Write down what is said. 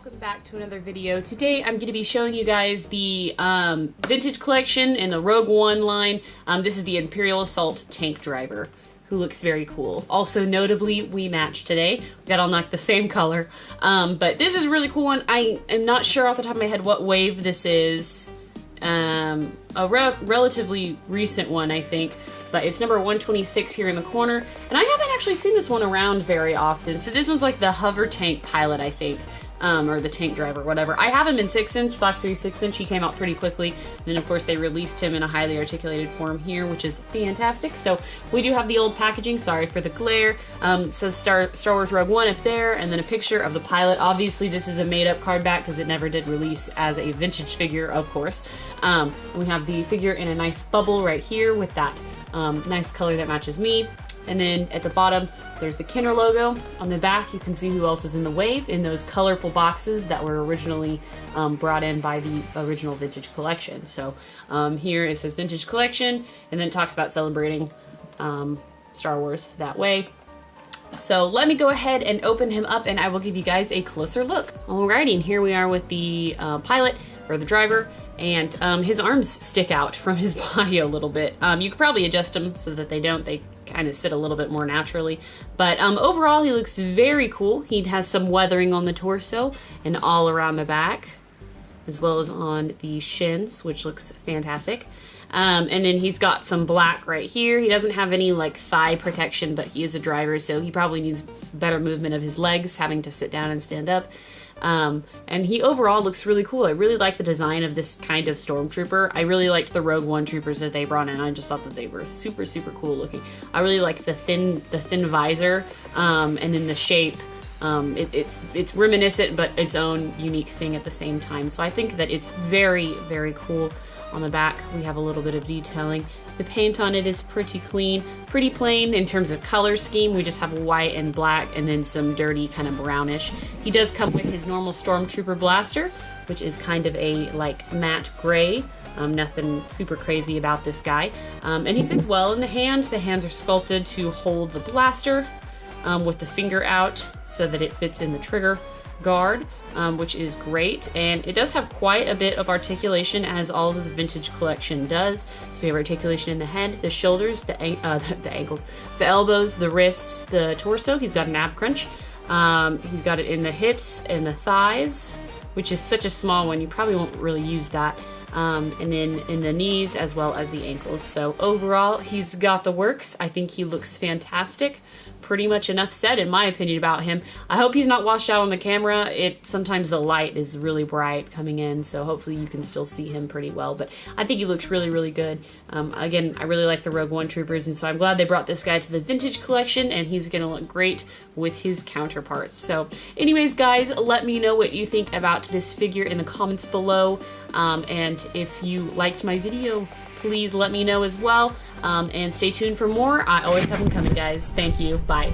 Welcome back to another video. Today I'm going to be showing you guys the vintage collection in the Rogue One line. This is the Imperial Assault tank driver, who looks very cool. Also notably, we matched today. We got all like the same color. But this is a really cool one. I am not sure off the top of my head what wave this is. A relatively recent one, I think. But it's number 126 here in the corner. And I haven't actually seen this one around very often. So this one's like the Hovertank pilot, I think. Or the tank driver, whatever. I have him in 6-inch, Black Series 6-inch. He came out pretty quickly. And then, of course, they released him in a highly articulated form here, which is fantastic. So we do have the old packaging. Sorry for the glare. It says Star Wars Rogue One up there, and then a picture of the pilot. Obviously, this is a made-up card back because it never did release as a vintage figure, of course. We have the figure in a nice bubble right here with that nice color that matches me. And then at the bottom, there's the Kenner logo. On the back, you can see who else is in the wave in those colorful boxes that were originally brought in by the original vintage collection. So here it says vintage collection, and then it talks about celebrating Star Wars that way. So let me go ahead and open him up, and I will give you guys a closer look. Alrighty, and here we are with the pilot, or the driver, and his arms stick out from his body a little bit. You could probably adjust them so that they don't. They kind of sit a little bit more naturally. But overall, he looks very cool. He has some weathering on the torso and all around the back, as well as on the shins, which looks fantastic. And then he's got some black right here. He doesn't have any like thigh protection, but he is a driver, so he probably needs better movement of his legs, having to sit down and stand up. And he overall looks really cool. I really like the design of this kind of stormtrooper. I really liked the Rogue One troopers that they brought in. I just thought that they were super, super cool looking. I really like the thin visor, and then the shape. It's reminiscent, but its own unique thing at the same time. So I think that it's very, very cool. On the back, we have a little bit of detailing. The paint on it is pretty clean, pretty plain in terms of color scheme. We just have white and black and then some dirty kind of brownish. He does come with his normal Stormtrooper blaster, which is kind of a like matte gray. Nothing super crazy about this guy. And he fits well in the hand. The hands are sculpted to hold the blaster with the finger out so that it fits in the trigger guard, which is great, and it does have quite a bit of articulation, as all of the vintage collection does. So we have articulation in the head, the shoulders, the ankles, the elbows, the wrists, the torso. He's got an ab crunch. He's got it in the hips and the thighs, which is such a small one, you probably won't really use that. And then in the knees as well as the ankles. So overall, he's got the works. I think he looks fantastic. Pretty much enough said in my opinion about him. I hope he's not washed out on the camera. Sometimes the light is really bright coming in, so hopefully you can still see him pretty well. But I think he looks really, really good. Again, I really like the Rogue One troopers, and so I'm glad they brought this guy to the vintage collection, and he's gonna look great with his counterparts. So anyways, guys, let me know what you think about this figure in the comments below. And if you liked my video, please let me know as well. And stay tuned for more. I always have them coming, guys. Thank you. Bye.